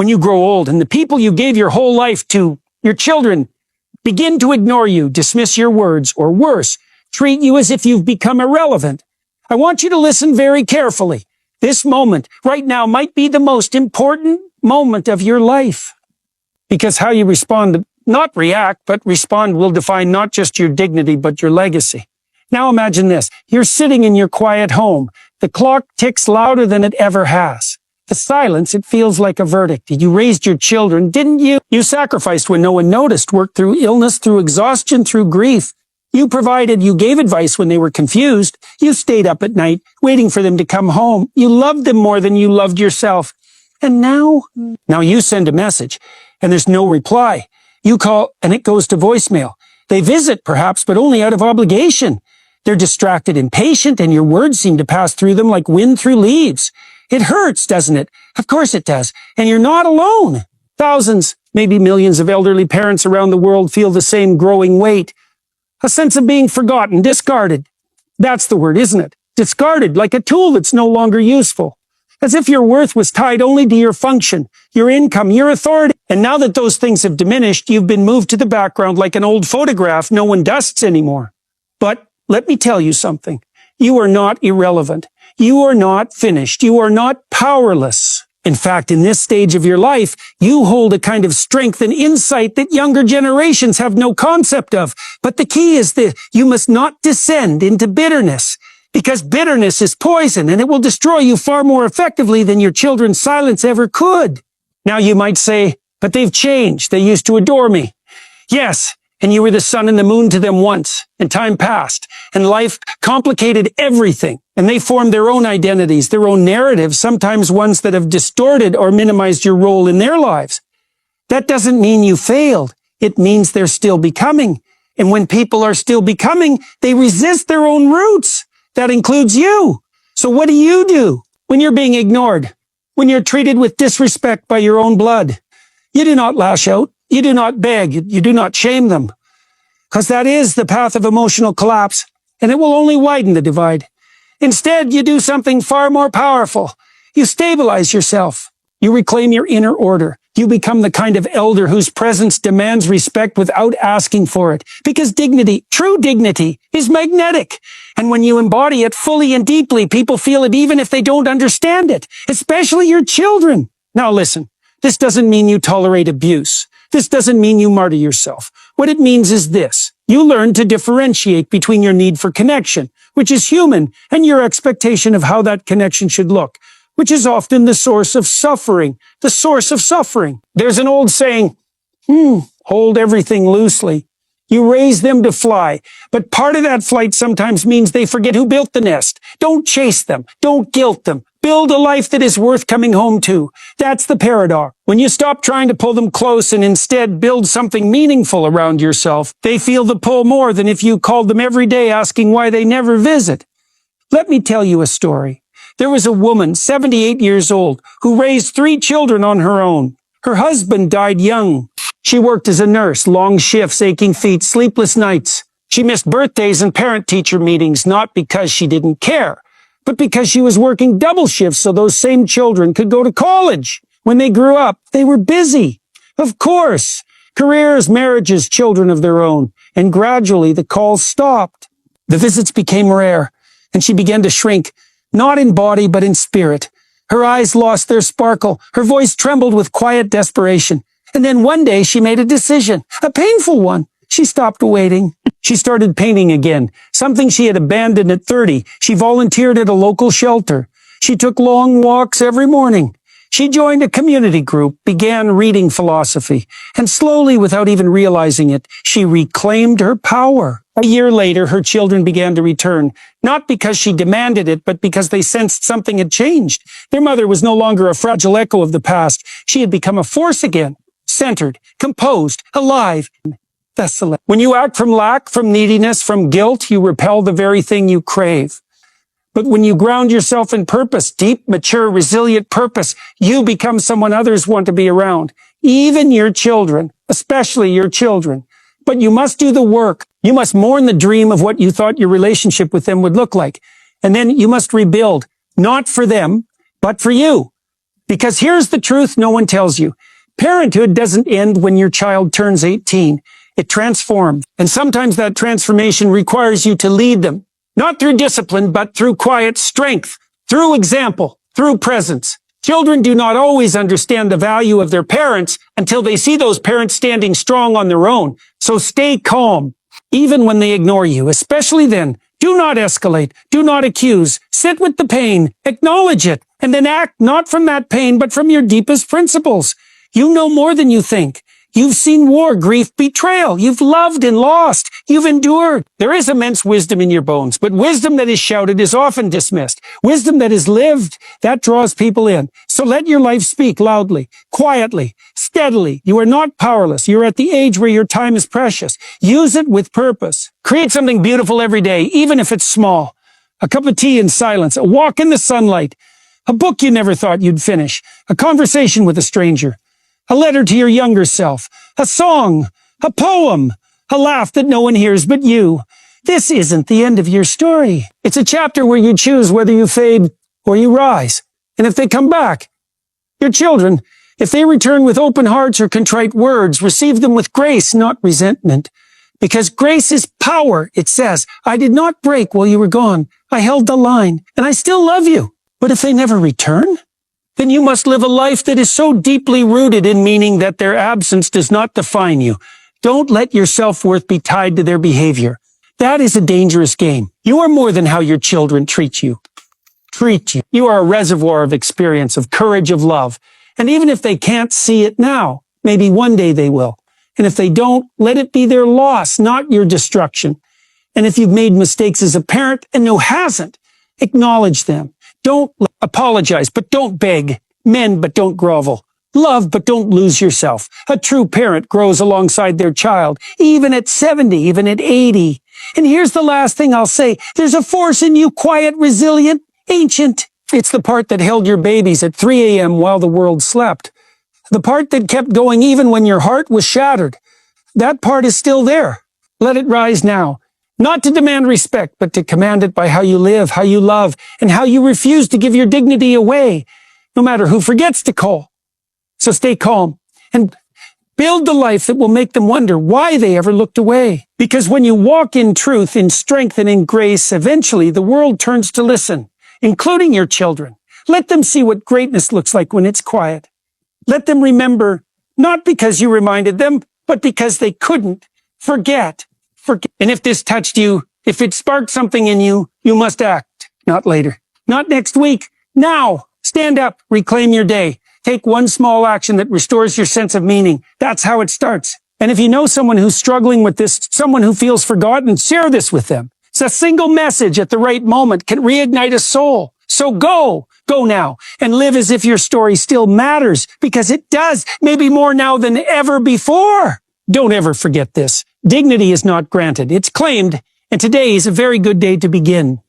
When you grow old and the people you gave your whole life to, your children, begin to ignore you, dismiss your words, or worse, treat you as if you've become irrelevant, I want you to listen very carefully. This moment, right now, might be the most important moment of your life. Because how you respond, not react, but respond will define not just your dignity, but your legacy. Now imagine this. You're sitting in your quiet home. The clock ticks louder than it ever has. The silence, it feels like a verdict. You raised your children, didn't you? You sacrificed when no one noticed, worked through illness, through exhaustion, through grief. You provided, you gave advice when they were confused. You stayed up at night, waiting for them to come home. You loved them more than you loved yourself. And now you send a message, and there's no reply. You call, and it goes to voicemail. They visit, perhaps, but only out of obligation. They're distracted, impatient, and your words seem to pass through them like wind through leaves. It hurts, doesn't it? Of course it does. And you're not alone. Thousands, maybe millions of elderly parents around the world feel the same growing weight. A sense of being forgotten, discarded. That's the word, isn't it? Discarded, like a tool that's no longer useful. As if your worth was tied only to your function, your income, your authority. And now that those things have diminished, you've been moved to the background like an old photograph no one dusts anymore. But let me tell you something. You are not irrelevant. You are not finished. You are not powerless. In fact, in this stage of your life, you hold a kind of strength and insight that younger generations have no concept of. But the key is this: you must not descend into bitterness, because bitterness is poison and it will destroy you far more effectively than your children's silence ever could. Now you might say, but they've changed. They used to adore me. Yes. And you were the sun and the moon to them once, and time passed, and life complicated everything, and they formed their own identities, their own narratives, sometimes ones that have distorted or minimized your role in their lives. That doesn't mean you failed. It means they're still becoming. And when people are still becoming, they resist their own roots. That includes you. So what do when you're being ignored, when you're treated with disrespect by your own blood? You do not lash out. You do not beg, you do not shame them, because that is the path of emotional collapse, and it will only widen the divide. Instead, you do something far more powerful. You stabilize yourself. You reclaim your inner order. You become the kind of elder whose presence demands respect without asking for it, because dignity, true dignity, is magnetic. And when you embody it fully and deeply, people feel it even if they don't understand it, especially your children. Now listen, this doesn't mean you tolerate abuse. This doesn't mean you martyr yourself. What it means is this: you learn to differentiate between your need for connection, which is human, and your expectation of how that connection should look, which is often the source of suffering. The source of suffering. There's an old saying, hold everything loosely. You raise them to fly, but part of that flight sometimes means they forget who built the nest. Don't chase them. Don't guilt them. Build a life that is worth coming home to. That's the paradox. When you stop trying to pull them close and instead build something meaningful around yourself, they feel the pull more than if you called them every day asking why they never visit. Let me tell you a story. There was a woman, 78 years old, who raised 3 children on her own. Her husband died young. She worked as a nurse, long shifts, aching feet, sleepless nights. She missed birthdays and parent-teacher meetings, not because she didn't care, but because she was working double shifts so those same children could go to college. When they grew up, they were busy. Of course, careers, marriages, children of their own. And gradually the calls stopped. The visits became rare, and she began to shrink, not in body but in spirit. Her eyes lost their sparkle. Her voice trembled with quiet desperation. And then one day she made a decision, a painful one. She stopped waiting. She started painting again, something she had abandoned at 30. She volunteered at a local shelter. She took long walks every morning. She joined a community group, began reading philosophy, and slowly, without even realizing it, she reclaimed her power. A year later, her children began to return, not because she demanded it, but because they sensed something had changed. Their mother was no longer a fragile echo of the past. She had become a force again, centered, composed, alive. When you act from lack, from neediness, from guilt, you repel the very thing you crave. But when you ground yourself in purpose, deep, mature, resilient purpose, you become someone others want to be around. Even your children, especially your children. But you must do the work. You must mourn the dream of what you thought your relationship with them would look like. And then you must rebuild, not for them, but for you. Because here's the truth no one tells you. Parenthood doesn't end when your child turns 18. It transforms. And sometimes that transformation requires you to lead them. Not through discipline, but through quiet strength, through example, through presence. Children do not always understand the value of their parents until they see those parents standing strong on their own. So stay calm, even when they ignore you, especially then. Do not escalate. Do not accuse. Sit with the pain. Acknowledge it. And then act not from that pain, but from your deepest principles. You know more than you think. You've seen war, grief, betrayal. You've loved and lost. You've endured. There is immense wisdom in your bones, but wisdom that is shouted is often dismissed. Wisdom that is lived, that draws people in. So let your life speak loudly, quietly, steadily. You are not powerless. You're at the age where your time is precious. Use it with purpose. Create something beautiful every day, even if it's small. A cup of tea in silence, a walk in the sunlight, a book you never thought you'd finish, a conversation with a stranger. A letter to your younger self, a song, a poem, a laugh that no one hears but you. This isn't the end of your story. It's a chapter where you choose whether you fade or you rise. And if they come back, your children, if they return with open hearts or contrite words, receive them with grace, not resentment. Because grace is power, it says. I did not break while you were gone. I held the line, and I still love you. But if they never return, then you must live a life that is so deeply rooted in meaning that their absence does not define you. Don't let your self-worth be tied to their behavior. That is a dangerous game. You are more than how your children treat you. You are a reservoir of experience, of courage, of love. And even if they can't see it now, maybe one day they will. And if they don't, let it be their loss, not your destruction. And if you've made mistakes as a parent and who hasn't, acknowledge them. Don't apologize, but don't beg. Mend, but don't grovel. Love, but don't lose yourself. A true parent grows alongside their child, even at 70, even at 80. And here's the last thing I'll say. There's a force in you, quiet, resilient, ancient. It's the part that held your babies at 3 a.m. while the world slept. The part that kept going even when your heart was shattered. That part is still there. Let it rise now. Not to demand respect, but to command it by how you live, how you love, and how you refuse to give your dignity away, no matter who forgets to call. So stay calm and build the life that will make them wonder why they ever looked away. Because when you walk in truth, in strength, and in grace, eventually the world turns to listen, including your children. Let them see what greatness looks like when it's quiet. Let them remember, not because you reminded them, but because they couldn't forget. And if this touched you, if it sparked something in you, you must act, not later, not next week, now. Stand up, reclaim your day. Take one small action that restores your sense of meaning. That's how it starts. And if you know someone who's struggling with this, someone who feels forgotten, share this with them. It's a single message at the right moment can reignite a soul. So go now and live as if your story still matters, because it does, maybe more now than ever before. Don't ever forget this. Dignity is not granted. It's claimed, and today is a very good day to begin.